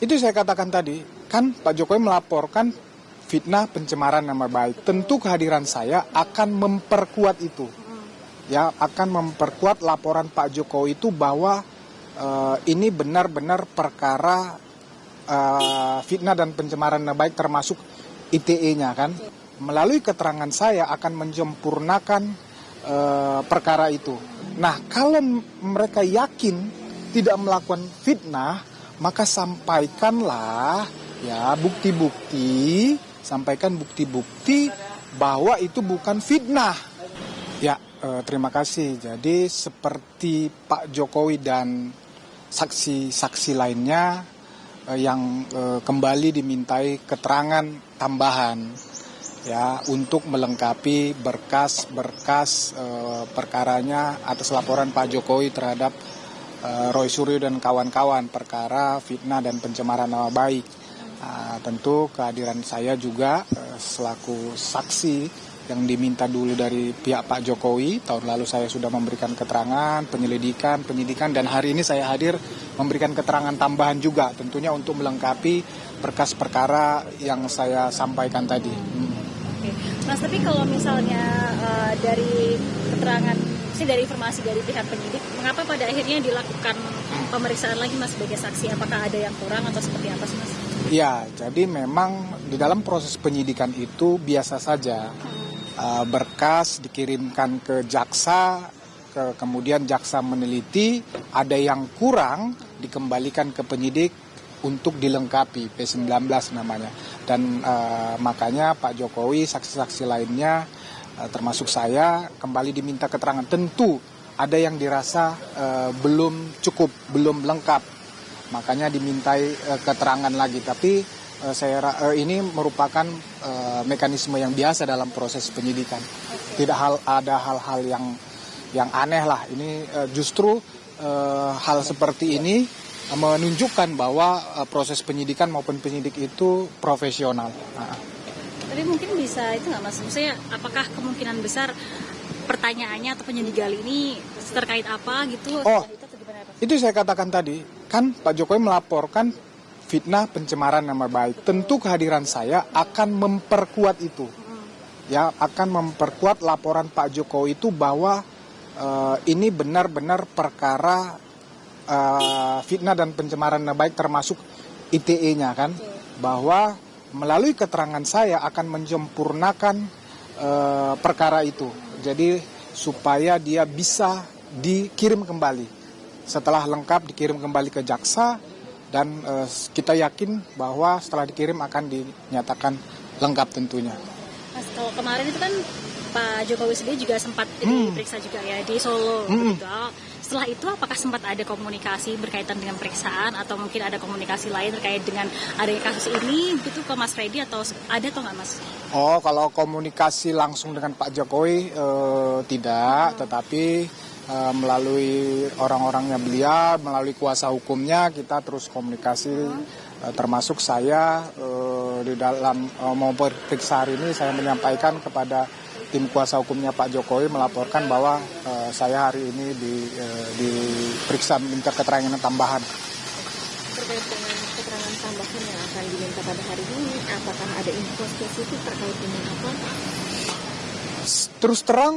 Itu saya katakan tadi, kan Pak Jokowi melaporkan fitnah pencemaran nama baik. Tentu kehadiran saya akan memperkuat itu. Ya, akan memperkuat laporan Pak Jokowi itu bahwa ini benar-benar perkara fitnah dan pencemaran nama baik termasuk ITE-nya kan. Melalui keterangan saya akan menyempurnakan perkara itu. Nah, kalau mereka yakin tidak melakukan fitnah, maka sampaikanlah ya bukti-bukti, sampaikan bukti-bukti bahwa itu bukan fitnah. Ya, terima kasih. Jadi seperti Pak Jokowi dan saksi-saksi lainnya yang kembali dimintai keterangan tambahan ya untuk melengkapi berkas-berkas perkaranya atas laporan Pak Jokowi terhadap Roy Suryo dan kawan-kawan perkara fitnah dan pencemaran nama baik. Tentu kehadiran saya juga selaku saksi yang diminta dulu dari pihak Pak Jokowi. Tahun lalu saya sudah memberikan keterangan, penyidikan, dan hari ini saya hadir memberikan keterangan tambahan juga tentunya untuk melengkapi berkas perkara yang saya sampaikan tadi. Oke. Mas, tapi kalau misalnya dari keterangan, dari informasi dari pihak penyidik, mengapa pada akhirnya dilakukan pemeriksaan lagi Mas sebagai saksi? Apakah ada yang kurang atau seperti apa sih Mas? Ya, jadi memang di dalam proses penyidikan itu biasa saja. Berkas dikirimkan ke jaksa, kemudian jaksa meneliti, ada yang kurang dikembalikan ke penyidik untuk dilengkapi, P19 namanya. Dan makanya Pak Jokowi, saksi-saksi lainnya, termasuk saya, kembali diminta keterangan. Tentu ada yang dirasa belum cukup, belum lengkap, makanya dimintai keterangan lagi. Tapi ini merupakan mekanisme yang biasa dalam proses penyidikan. Tidak ada hal-hal yang aneh lah. Ini justru hal seperti ini menunjukkan bahwa proses penyidikan maupun penyidik itu profesional. Tapi mungkin bisa itu nggak Mas? Maksudnya apakah kemungkinan besar pertanyaannya atau penyidik gali ini terkait apa gitu? Itu saya katakan tadi, kan Pak Jokowi melaporkan fitnah pencemaran nama baik. Tentu kehadiran saya akan memperkuat itu. Ya, akan memperkuat laporan Pak Jokowi itu bahwa ini benar-benar perkara fitnah dan pencemaran nama baik termasuk ITE-nya kan. Bahwa melalui keterangan saya akan menyempurnakan perkara itu. Jadi supaya dia bisa dikirim kembali. Setelah lengkap dikirim kembali ke jaksa. Dan kita yakin bahwa setelah dikirim akan dinyatakan lengkap tentunya. Mas, kalau kemarin itu kan Pak Jokowi sendiri juga sempat diperiksa juga ya di Solo. Setelah itu apakah sempat ada komunikasi berkaitan dengan periksaan atau mungkin ada komunikasi lain terkait dengan adanya kasus ini gitu ke Mas Freddy atau ada atau nggak Mas? Oh, kalau komunikasi langsung dengan Pak Jokowi tidak, tetapi melalui orang-orangnya beliau, melalui kuasa hukumnya kita terus komunikasi, termasuk saya di dalam mau periksa hari ini saya menyampaikan kepada tim kuasa hukumnya Pak Jokowi melaporkan bahwa saya hari ini diperiksa minta keterangan tambahan. Terkait dengan keterangan tambahan yang akan diminta pada hari ini, apakah ada info spesifik terkait dengan apa? Terus terang,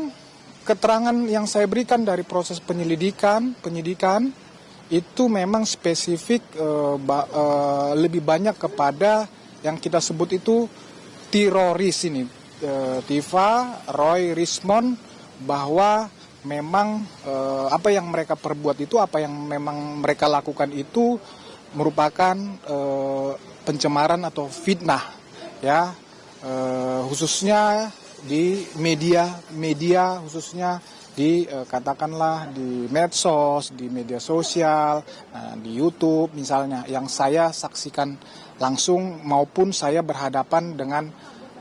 keterangan yang saya berikan dari proses penyidikan itu memang spesifik lebih banyak kepada yang kita sebut itu teroris ini, Tifa, Roy, Rismond, bahwa memang apa yang mereka perbuat itu, apa yang memang mereka lakukan itu merupakan pencemaran atau fitnah, ya, khususnya di media khususnya di katakanlah di medsos, di media sosial, di YouTube misalnya, yang saya saksikan langsung maupun saya berhadapan dengan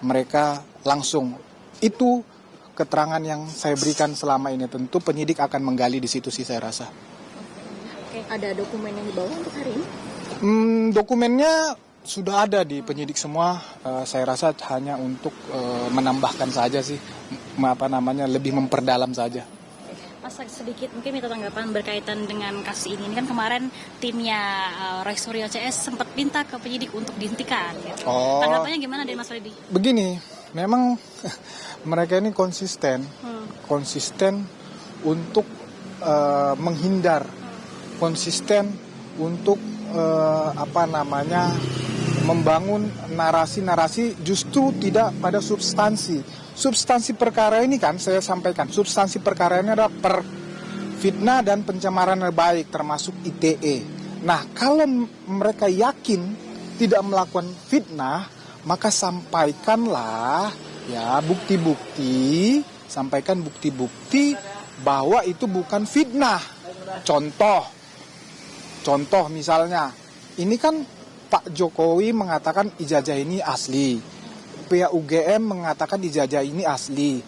mereka langsung. Itu keterangan yang saya berikan selama ini. Tentu penyidik akan menggali di situ sih saya rasa. Oke, ada dokumen yang dibawa untuk hari ini? Dokumennya sudah ada di penyidik semua, saya rasa hanya untuk menambahkan saja sih, lebih memperdalam saja. Mas sedikit mungkin minta tanggapan berkaitan dengan kasus ini. Ini kan kemarin timnya Roy Suryo CS sempat minta ke penyidik untuk dihentikan. Gitu. Oh. Tanggapannya gimana dari Mas Freddy? Begini, memang mereka ini konsisten untuk menghindar, konsisten untuk membangun narasi-narasi justru tidak pada substansi. Substansi perkara ini kan saya sampaikan, substansi perkara ini adalah fitnah dan pencemaran nama baik termasuk ITE. Nah, kalau mereka yakin tidak melakukan fitnah, maka sampaikanlah ya bukti-bukti, sampaikan bukti-bukti bahwa itu bukan fitnah. Contoh misalnya, ini kan Pak Jokowi mengatakan ijazah ini asli. Pihak UGM mengatakan ijazah ini asli.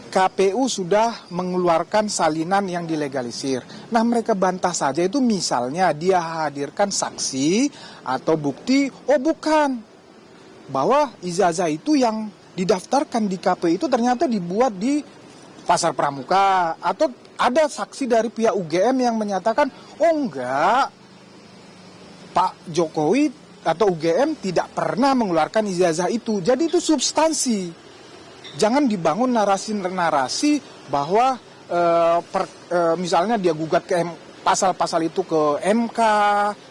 KPU sudah mengeluarkan salinan yang dilegalisir. Nah, mereka bantah saja itu misalnya dia hadirkan saksi atau bukti, oh bukan. Bahwa ijazah itu yang didaftarkan di KPU itu ternyata dibuat di Pasar Pramuka. Atau ada saksi dari pihak UGM yang menyatakan, oh enggak, Pak Jokowi atau UGM tidak pernah mengeluarkan ijazah itu. Jadi itu substansi. Jangan dibangun narasi-narasi bahwa misalnya dia gugat ke pasal-pasal itu ke MK.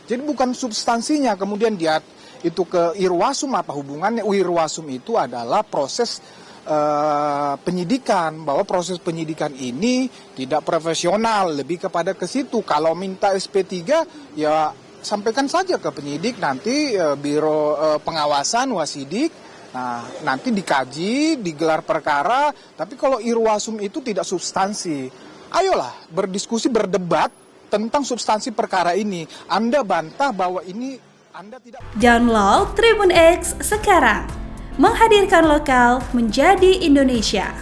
Jadi bukan substansinya. Kemudian dia itu ke Irwasum, apa hubungannya? Irwasum itu adalah proses penyidikan, bahwa proses penyidikan ini tidak profesional, lebih kepada ke situ. Kalau minta SP3 ya sampaikan saja ke penyidik, nanti biro pengawasan wasidik, nah nanti dikaji, digelar perkara. Tapi kalau Irwasum itu tidak substansi, ayolah berdiskusi, berdebat tentang substansi perkara ini. Anda bantah bahwa ini Anda tidak. Download Tribun X sekarang, menghadirkan lokal menjadi Indonesia.